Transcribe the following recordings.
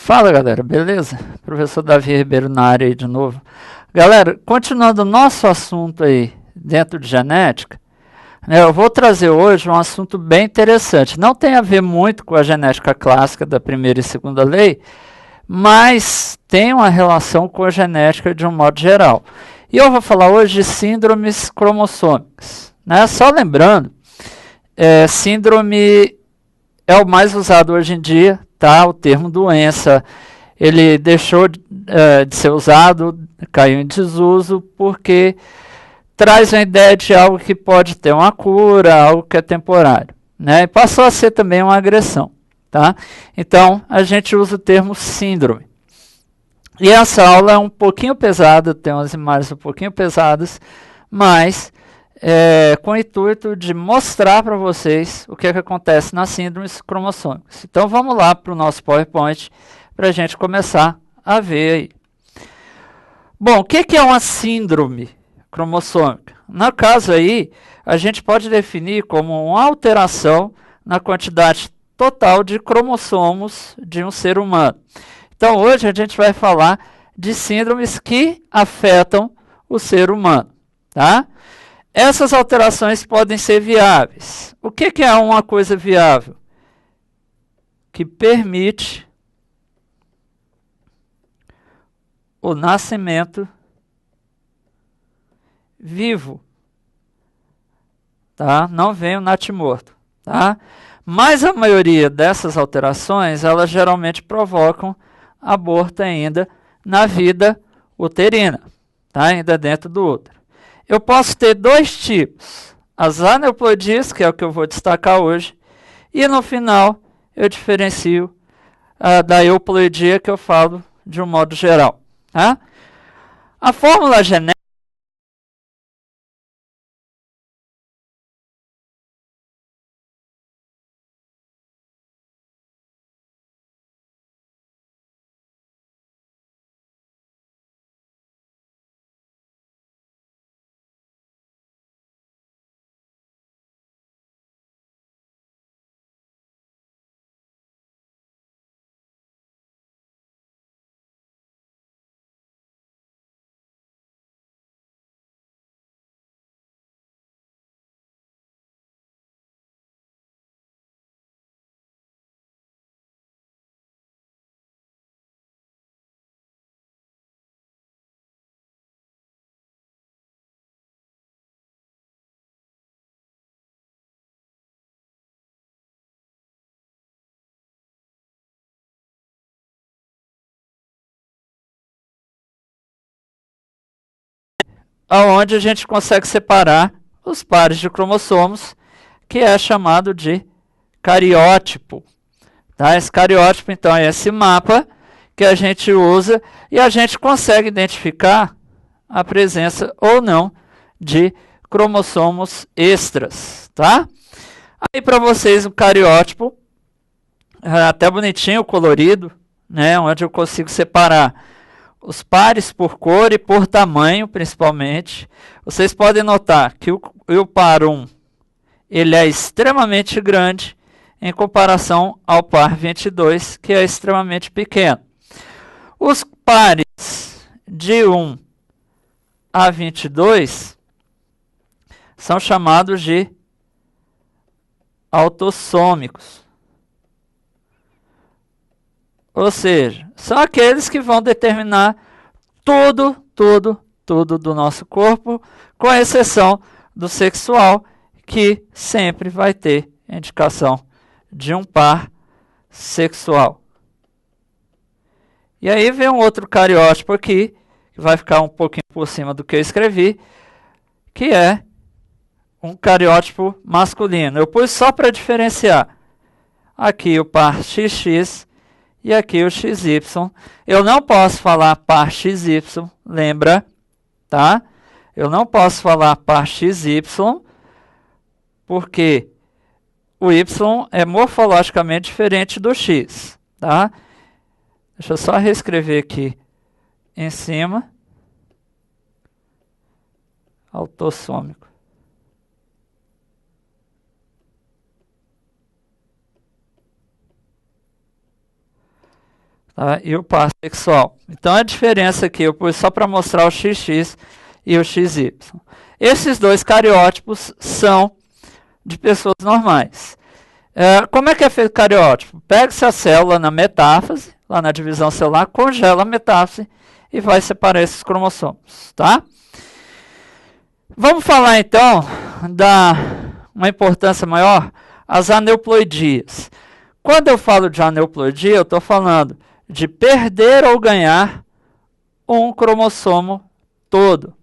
Fala galera, beleza? Professor Davi Ribeiro na área aí de novo. Galera, continuando o nosso assunto aí dentro de genética, né, eu vou trazer hoje um assunto bem interessante. Não tem a ver muito com a genética clássica da primeira e segunda lei, mas tem uma relação com a genética de um modo geral. E eu vou falar hoje de síndromes cromossômicas. Né? Só lembrando, síndrome é o mais usado hoje em dia, tá? O termo doença, ele deixou de ser usado, caiu em desuso, porque traz a ideia de algo que pode ter uma cura, algo que é temporário, né? E passou a ser também uma agressão, tá? Então, a gente usa o termo síndrome. E essa aula é um pouquinho pesada, tem umas imagens um pouquinho pesadas, mas com o intuito de mostrar para vocês o que acontece nas síndromes cromossômicas. Então vamos lá para o nosso PowerPoint para a gente começar a ver aí. Bom, o que é uma síndrome cromossômica? No caso aí, a gente pode definir como uma alteração na quantidade total de cromossomos de um ser humano. Então hoje a gente vai falar de síndromes que afetam o ser humano, tá? Essas alterações podem ser viáveis. O que é uma coisa viável? Que permite o nascimento vivo, tá? Não vem o natimorto, tá? Mas a maioria dessas alterações, elas geralmente provocam aborto ainda na vida uterina, tá? Ainda dentro do útero. Eu posso ter dois tipos, as aneuploidias, que é o que eu vou destacar hoje, e no final eu diferencio da euploidia, que eu falo de um modo geral. Tá? A fórmula genética onde a gente consegue separar os pares de cromossomos, que é chamado de cariótipo. Tá? Esse cariótipo, então, é esse mapa que a gente usa e a gente consegue identificar a presença ou não de cromossomos extras. Tá? Aí, para vocês, o cariótipo, até bonitinho, colorido, né? Onde eu consigo separar os pares por cor e por tamanho, principalmente. Vocês podem notar que o par 1 ele é extremamente grande em comparação ao par 22, que é extremamente pequeno. Os pares de 1 a 22 são chamados de autossômicos. Ou seja, são aqueles que vão determinar tudo do nosso corpo, com exceção do sexual, que sempre vai ter indicação de um par sexual. E aí vem um outro cariótipo aqui, que vai ficar um pouquinho por cima do que eu escrevi, que é um cariótipo masculino. Eu pus só para diferenciar. Aqui o par XX e aqui o XY. Eu não posso falar par XY, lembra? Tá? Eu não posso falar par XY, porque o Y é morfologicamente diferente do X. Tá? Deixa eu só reescrever aqui em cima. Autossômico. tá? E o par sexual. Então a diferença aqui eu pus só para mostrar o XX e o XY. Esses dois cariótipos são de pessoas normais. Como é que é feito o cariótipo? Pega-se a célula na metáfase, lá na divisão celular, congela a metáfase e vai separar esses cromossomos, tá? Vamos falar então da uma importância maior, as aneuploidias. Quando eu falo de aneuploidia, eu estou falando de perder ou ganhar um cromossomo todo.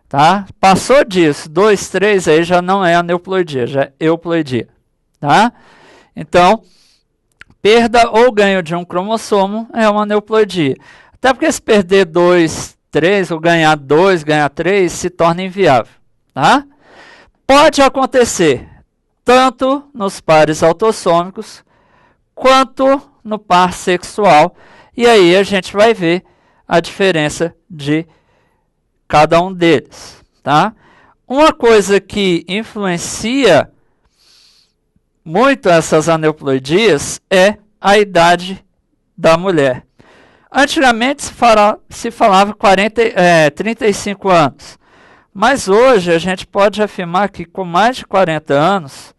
Tá? Passou disso, 2, 3, aí já não é aneuploidia, já é euploidia. Tá? Então, perda ou ganho de um cromossomo é uma aneuploidia. Até porque se perder 2, 3, ou ganhar 2, ganhar 3, se torna inviável. Tá? Pode acontecer tanto nos pares autossômicos quanto no par sexual. E aí a gente vai ver a diferença de cada um deles, tá? Uma coisa que influencia muito essas aneuploidias é a idade da mulher. Antigamente se falava 35 anos, mas hoje a gente pode afirmar que com mais de 40 anos,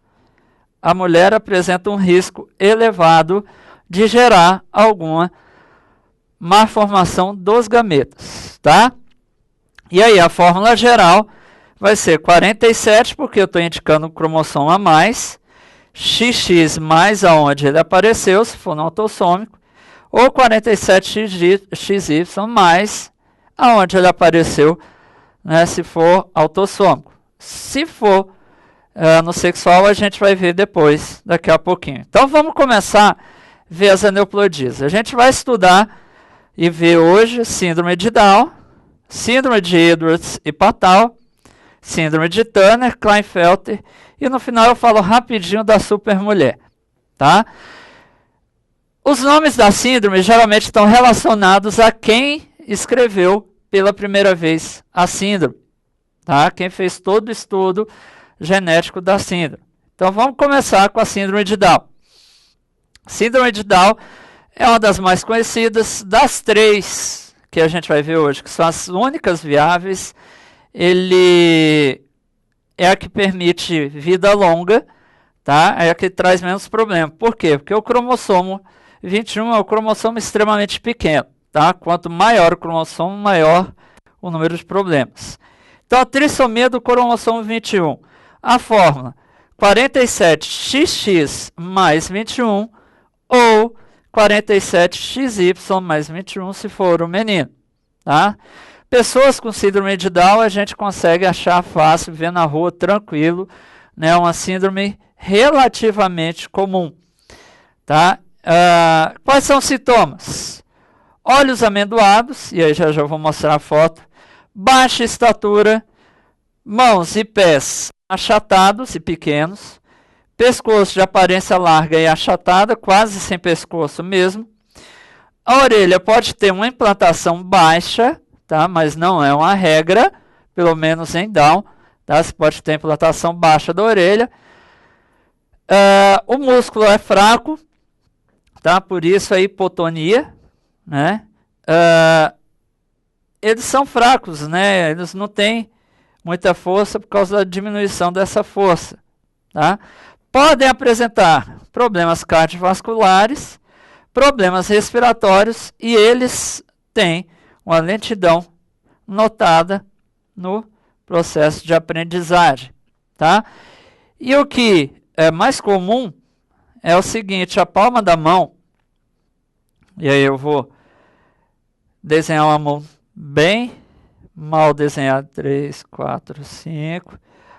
a mulher apresenta um risco elevado de gerar alguma malformação dos gametas, tá? E aí a fórmula geral vai ser 47, porque eu estou indicando um cromossomo a mais, XX mais aonde ele apareceu, se for no autossômico, ou 47XY mais aonde ele apareceu, né, se for autossômico. Se for no sexual, a gente vai ver depois, daqui a pouquinho. Então vamos começar a ver as aneuploidias. A gente vai estudar e ver hoje síndrome de Down, síndrome de Edwards e Patau, síndrome de Turner, Klinefelter, e no final eu falo rapidinho da supermulher, tá? Os nomes da síndrome geralmente estão relacionados a quem escreveu pela primeira vez a síndrome, tá? Quem fez todo o estudo genético da síndrome. Então vamos começar com a síndrome de Down. Síndrome de Down é uma das mais conhecidas das três que a gente vai ver hoje, que são as únicas viáveis. Ele é a que permite vida longa, tá? É a que traz menos problema. Por quê? Porque o cromossomo 21 é um cromossomo extremamente pequeno, tá? Quanto maior o cromossomo, maior o número de problemas. Então, a trissomia do cromossomo 21. A fórmula 47XX mais 21 ou 47XY mais 21 se for o menino, tá? Pessoas com síndrome de Down a gente consegue achar fácil, ver na rua tranquilo, né? Uma síndrome relativamente comum, tá? Quais são os sintomas? Olhos amendoados, e aí já vou mostrar a foto, baixa estatura, mãos e pés achatados e pequenos, pescoço de aparência larga e achatada, quase sem pescoço mesmo. A orelha pode ter uma implantação baixa, tá? Mas não é uma regra, pelo menos em Down, tá? Você pode ter implantação baixa da orelha. O músculo é fraco, tá? Por isso a hipotonia, né? Eles são fracos, né? Eles não têm muita força por causa da diminuição dessa força, tá? Podem apresentar problemas cardiovasculares, problemas respiratórios e eles têm uma lentidão notada no processo de aprendizagem, tá? E o que é mais comum é o seguinte, a palma da mão, e aí eu vou desenhar uma mão bem mal desenhada, 3, 4, 5,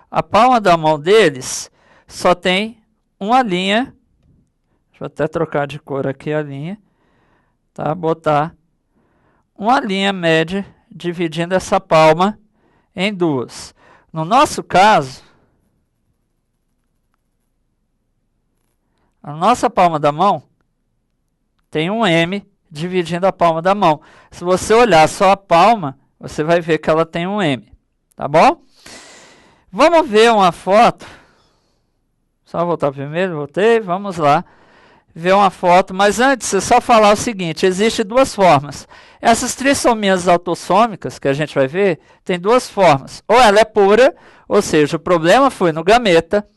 a palma da mão deles só tem uma linha, deixa eu até trocar de cor aqui a linha, tá? Botar uma linha média dividindo essa palma em duas. No nosso caso, a nossa palma da mão tem um M dividindo a palma da mão. Se você olhar só a palma, você vai ver que ela tem um M, tá bom? Vamos ver uma foto. Só voltar primeiro, voltei, vamos lá. ver uma foto, mas antes é só falar o seguinte, existem duas formas. Essas trissomias autossômicas que a gente vai ver, tem duas formas. Ou ela é pura, ou seja, o problema foi no gameta,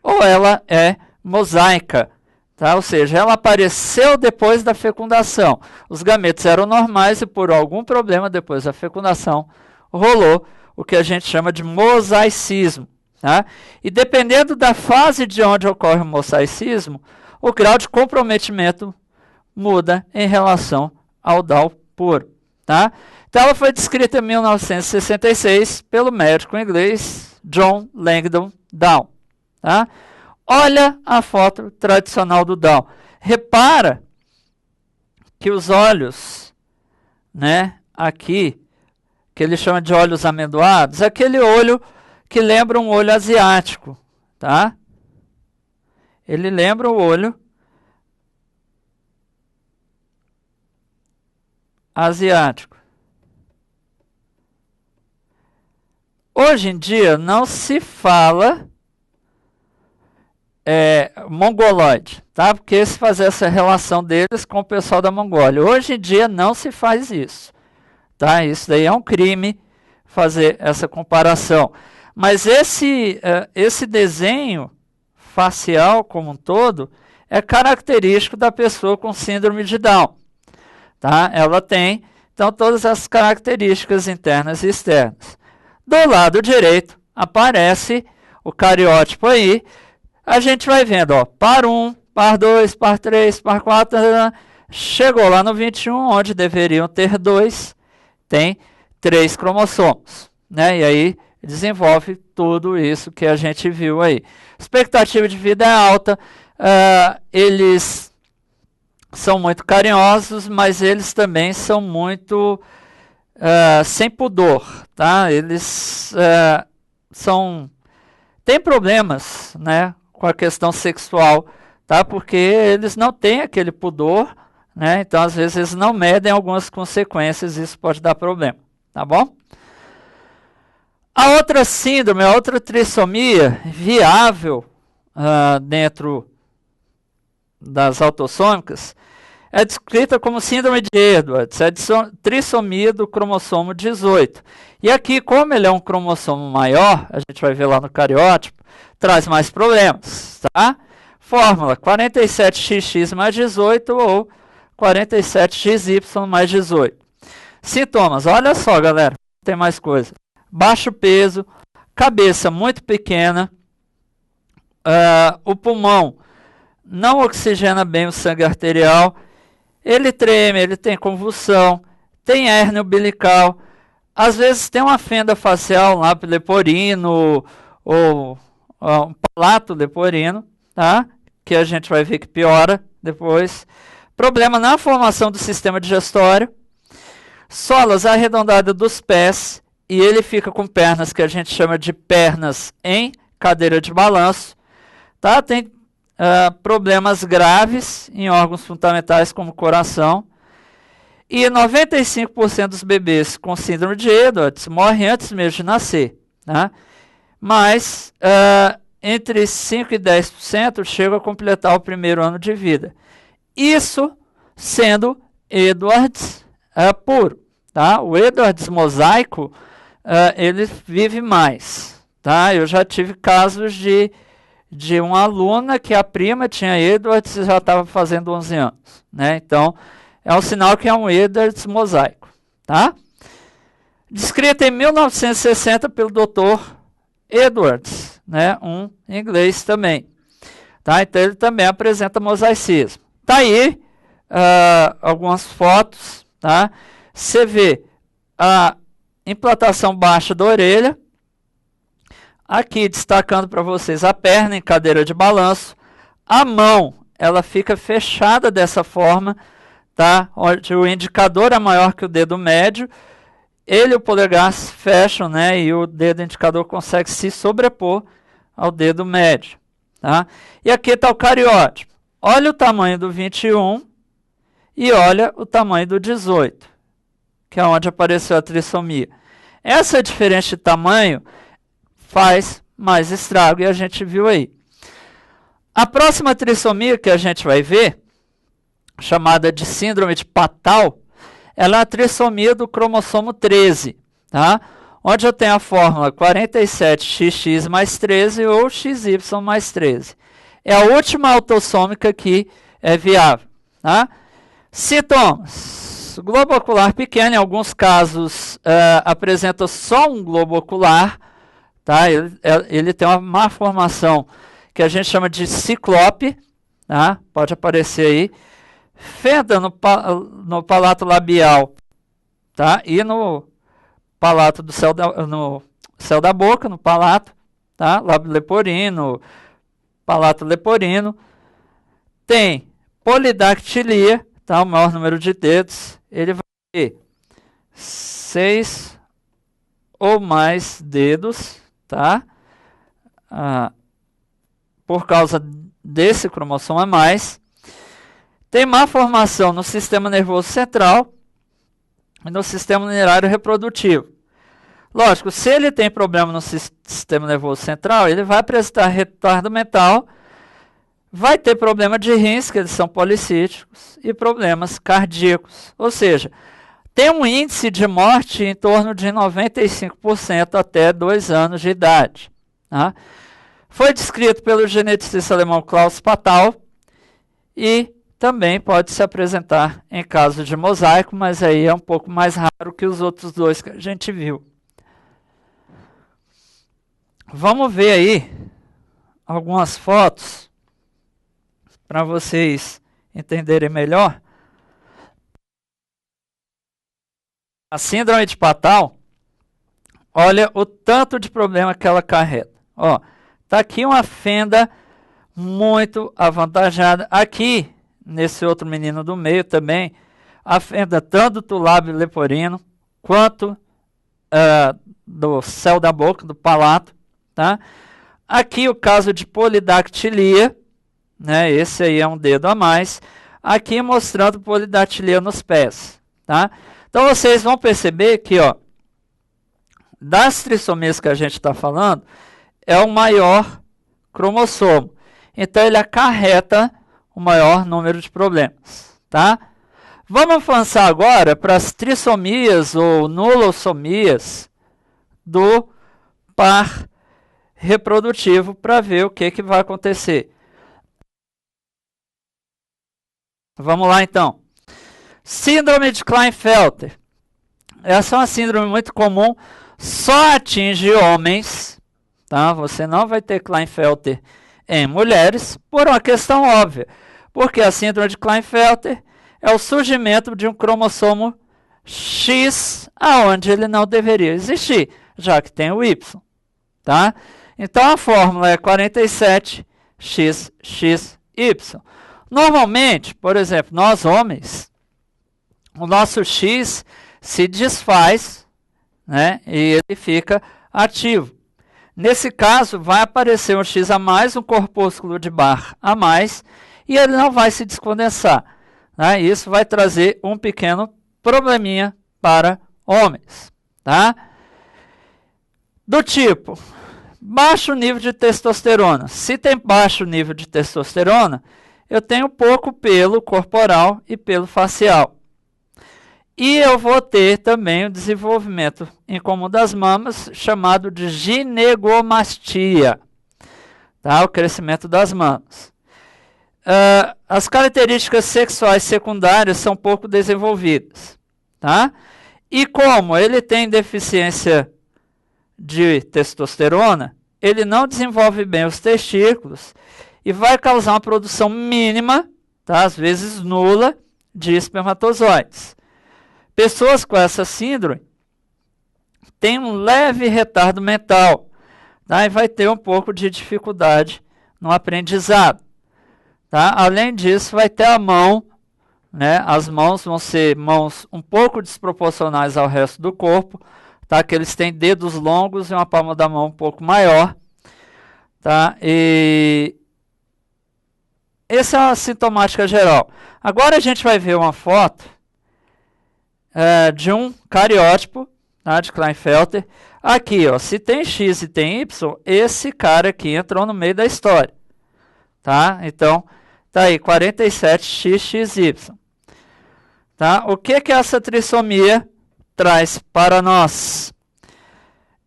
ou ela é mosaica, tá? Ou seja, ela apareceu depois da fecundação. Os gametas eram normais e por algum problema depois da fecundação rolou o que a gente chama de mosaicismo. Tá? E dependendo da fase de onde ocorre o mosaicismo, o grau de comprometimento muda em relação ao Down puro. Tá? Então ela foi descrita em 1966 pelo médico inglês John Langdon Down. Tá? Olha a foto tradicional do Down. Repara que os olhos, né, aqui, que ele chama de olhos amendoados, aquele olho que lembra um olho asiático, tá? Ele lembra o olho asiático. Hoje em dia não se fala mongoloide, tá? Porque se fazer essa relação deles com o pessoal da Mongólia. Hoje em dia não se faz isso, tá? Isso daí é um crime fazer essa comparação. Mas esse desenho facial como um todo é característico da pessoa com síndrome de Down. Tá? Ela tem, então, todas as características internas e externas. Do lado direito aparece o cariótipo aí. A gente vai vendo, ó, par 1, par 2, par 3, par 4, chegou lá no 21, onde deveriam ter 2, tem 3 cromossomos, né? E aí desenvolve tudo isso que a gente viu aí. Expectativa de vida é alta, eles são muito carinhosos, mas eles também são muito sem pudor, tá? Eles têm problemas, né, com a questão sexual, tá? Porque eles não têm aquele pudor, né? Então às vezes eles não medem algumas consequências e isso pode dar problema, tá bom? A outra síndrome, a outra trissomia viável dentro das autossômicas é descrita como síndrome de Edwards, é trissomia do cromossomo 18. E aqui, como ele é um cromossomo maior, a gente vai ver lá no cariótipo, traz mais problemas, tá? Fórmula 47XX mais 18 ou 47XY mais 18. Sintomas, olha só, galera, tem mais coisa. Baixo peso, cabeça muito pequena, o pulmão não oxigena bem o sangue arterial, ele treme, ele tem convulsão, tem hérnia umbilical, às vezes tem uma fenda facial, um lábio leporino ou um palato leporino, tá? Que a gente vai ver que piora depois. Problema na formação do sistema digestório, solas arredondadas dos pés, e ele fica com pernas que a gente chama de pernas em cadeira de balanço, tá? Tem problemas graves em órgãos fundamentais como o coração. E 95% dos bebês com síndrome de Edwards morrem antes mesmo de nascer, tá? Mas entre 5% e 10% chegam a completar o primeiro ano de vida. Isso sendo Edwards puro. Tá? O Edwards mosaico, ele vive mais. Tá? Eu já tive casos de uma aluna que a prima tinha Edwards e já estava fazendo 11 anos. Né? Então, é um sinal que é um Edwards mosaico. Tá? Descrita em 1960 pelo Dr. Edwards, né? Um inglês também. Tá? Então, ele também apresenta mosaicismo. Tá aí algumas fotos, tá? Você vê a implantação baixa da orelha. Aqui destacando para vocês a perna em cadeira de balanço. A mão, ela fica fechada dessa forma, tá? Onde o indicador é maior que o dedo médio. Ele e o polegar se fecham, né? E o dedo indicador consegue se sobrepor ao dedo médio, tá? E aqui está o cariótipo. Olha o tamanho do 21 e olha o tamanho do 18, que é onde apareceu a trissomia. Essa diferença de tamanho faz mais estrago e a gente viu aí. A próxima trissomia que a gente vai ver chamada de síndrome de Patau, ela é a trissomia do cromossomo 13, tá? Onde eu tenho a fórmula 47XX mais 13 ou XY mais 13. É a última autossômica que é viável, tá? Sintomas. Globo ocular pequeno, em alguns casos apresenta só um globo ocular, tá? Ele tem uma má formação que a gente chama de ciclope, tá? Pode aparecer aí. Fenda no palato labial, tá? E no palato do no céu da boca, no palato, tá? Lábio leporino, palato leporino. Tem polidactilia, tá? O maior número de dedos. Ele vai ter 6 ou mais dedos, tá? Por causa desse cromossomo a mais. Tem má formação no sistema nervoso central e no sistema urinário reprodutivo. Lógico, se ele tem problema no sistema nervoso central, ele vai apresentar retardo mental, vai ter problema de rins, que eles são policísticos, e problemas cardíacos. Ou seja, tem um índice de morte em torno de 95% até 2 anos de idade. Tá? Foi descrito pelo geneticista alemão Klaus Patau e também pode se apresentar em caso de mosaico, mas aí é um pouco mais raro que os outros dois que a gente viu. Vamos ver aí algumas fotos para vocês entenderem melhor. A síndrome de Patau, olha o tanto de problema que ela carrega. Ó, tá aqui uma fenda muito avantajada. Aqui, nesse outro menino do meio também, a fenda tanto do lábio leporino quanto do céu da boca, do palato, tá? Aqui o caso de polidactilia, né? Esse aí é um dedo a mais. Aqui mostrando polidactilia nos pés, tá? Então vocês vão perceber que, ó, das trissomias que a gente está falando, é o maior cromossomo. Então ele acarreta o maior número de problemas, tá? Vamos avançar agora para as trissomias ou nulossomias do par reprodutivo para ver o que vai acontecer. Vamos lá então. Síndrome de Klinefelter. Essa é uma síndrome muito comum, só atinge homens, tá? Você não vai ter Klinefelter em mulheres, por uma questão óbvia. Porque a síndrome de Klinefelter é o surgimento de um cromossomo X aonde ele não deveria existir, já que tem o Y, tá? Então a fórmula é 47XXY. Normalmente, por exemplo, nós homens, o nosso X se desfaz, né, e ele fica ativo. Nesse caso, vai aparecer um X a mais, um corpúsculo de Barr a mais, e ele não vai se descondensar. Né? Isso vai trazer um pequeno probleminha para homens. Tá? Do tipo, baixo nível de testosterona. Se tem baixo nível de testosterona, eu tenho pouco pelo corporal e pelo facial. E eu vou ter também o desenvolvimento incomum das mamas, chamado de ginegomastia, tá? O crescimento das mamas. As características sexuais secundárias são pouco desenvolvidas, tá? E como ele tem deficiência de testosterona, ele não desenvolve bem os testículos e vai causar uma produção mínima, tá? Às vezes nula, de espermatozoides. Pessoas com essa síndrome têm um leve retardo mental, tá? E vai ter um pouco de dificuldade no aprendizado. Tá? Além disso, vai ter a mão, né? As mãos vão ser mãos um pouco desproporcionais ao resto do corpo, tá? Que eles têm dedos longos e uma palma da mão um pouco maior. Tá? E essa é a sintomática geral. Agora a gente vai ver uma foto de um cariótipo, tá, de Klinefelter. Aqui, ó, se tem X e tem Y, esse cara aqui entrou no meio da história. Tá? Então, Tá aí, 47XXY. Tá? O que que essa trissomia traz para nós?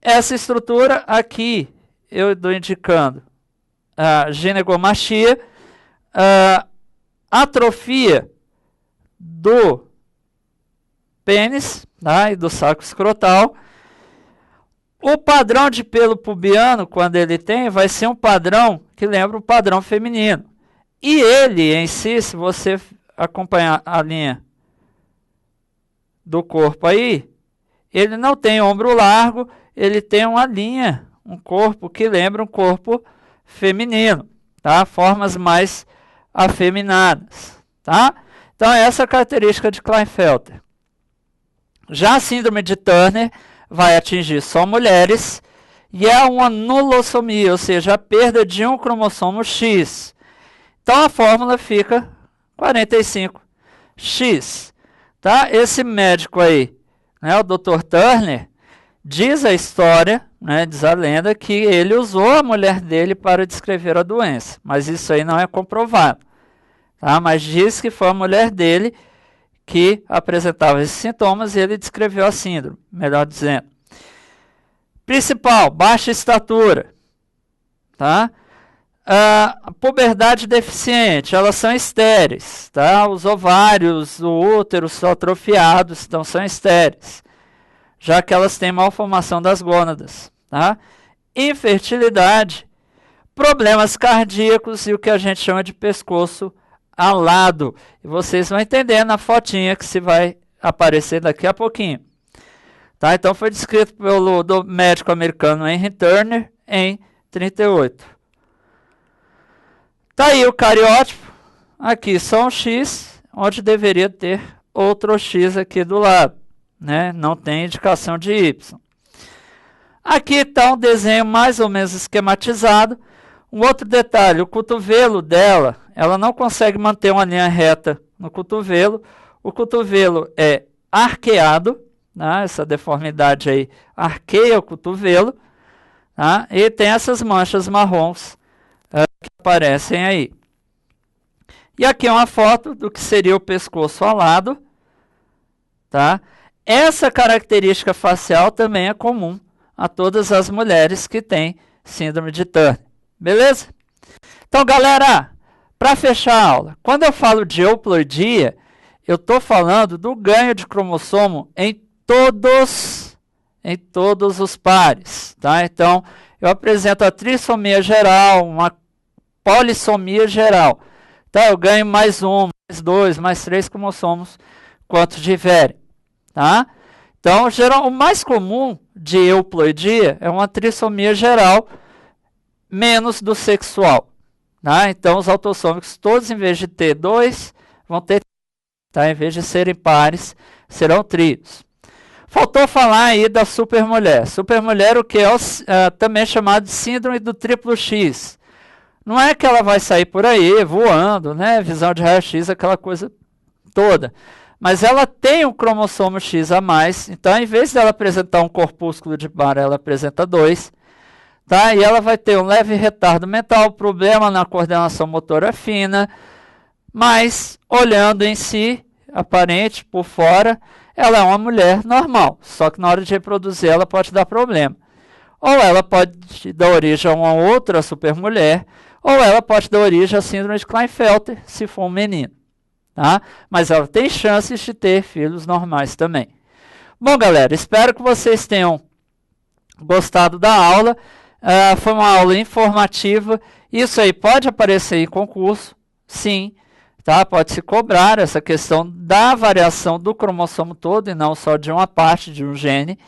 Essa estrutura aqui, eu estou indicando a ginecomastia, a atrofia do pênis, tá? E do saco escrotal. O padrão de pelo pubiano, quando ele tem, vai ser um padrão que lembra o padrão feminino. E ele em si, se você acompanhar a linha do corpo aí, ele não tem ombro largo, ele tem uma linha, um corpo que lembra um corpo feminino, tá? Formas mais afeminadas, tá? Então essa é a característica de Klinefelter. Já a síndrome de Turner vai atingir só mulheres e é uma nulossomia, ou seja, a perda de um cromossomo X. Então a fórmula fica 45X. Tá? Esse médico aí, né, o Dr. Turner, diz a história, né, diz a lenda, que ele usou a mulher dele para descrever a doença. Mas isso aí não é comprovado. Tá? Mas diz que foi a mulher dele que apresentava esses sintomas e ele descreveu a síndrome, melhor dizendo. Principal, baixa estatura. Tá? A puberdade deficiente, elas são estéreis, tá? Os ovários, o útero são atrofiados, então são estéreis, já que elas têm malformação das gônadas, tá? Infertilidade, problemas cardíacos e o que a gente chama de pescoço alado. E vocês vão entender na fotinha que se vai aparecer daqui a pouquinho. Tá? Então foi descrito pelo médico americano Henry Turner em 38. Tá aí o cariótipo, aqui só um X, onde deveria ter outro X aqui do lado, né? Não tem indicação de Y. Aqui está um desenho mais ou menos esquematizado. Um outro detalhe, o cotovelo dela, ela não consegue manter uma linha reta no cotovelo. O cotovelo é arqueado, né? Essa deformidade aí arqueia o cotovelo, tá? E tem essas manchas marrons que aparecem aí. E aqui é uma foto do que seria o pescoço alado, tá? Essa característica facial também é comum a todas as mulheres que têm síndrome de Turner. Beleza? Então, galera, para fechar a aula, quando eu falo de euploidia, eu estou falando do ganho de cromossomo em todos os pares, tá? Então, eu apresento a trissomia geral, uma polissomia geral. Tá? Eu ganho mais um, mais dois, mais três cromossomos, quantos tiverem. Tá? Então, o mais comum de euploidia é uma trissomia geral menos do sexual. Tá? Então, os autossômicos, todos, em vez de ter dois, vão ter, tá? Em vez de serem pares, serão tríos. Faltou falar aí da supermulher. Supermulher, o que é também chamado de síndrome do triplo X. Não é que ela vai sair por aí voando, né? Visão de raio-x, aquela coisa toda. Mas ela tem um cromossomo X a mais. Então, em vez dela apresentar um corpúsculo de par, ela apresenta dois. Tá? E ela vai ter um leve retardo mental, problema na coordenação motora fina. Mas, olhando em si, aparente, por fora, ela é uma mulher normal. Só que na hora de reproduzir, ela pode dar problema. Ou ela pode dar origem a uma outra supermulher, ou ela pode dar origem à síndrome de Klinefelter, se for um menino. Tá? Mas ela tem chances de ter filhos normais também. Bom, galera, espero que vocês tenham gostado da aula. Foi uma aula informativa. Isso aí pode aparecer em concurso, sim. Tá? Pode se cobrar essa questão da variação do cromossomo todo e não só de uma parte de um gene.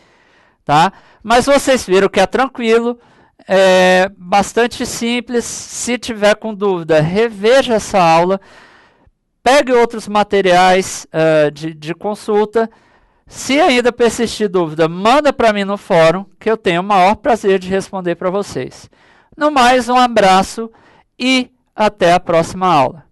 Tá? Mas vocês viram que é tranquilo, é bastante simples. Se tiver com dúvida, reveja essa aula, pegue outros materiais de consulta. Se ainda persistir dúvida, manda para mim no fórum, que eu tenho o maior prazer de responder para vocês. No mais, um abraço e até a próxima aula.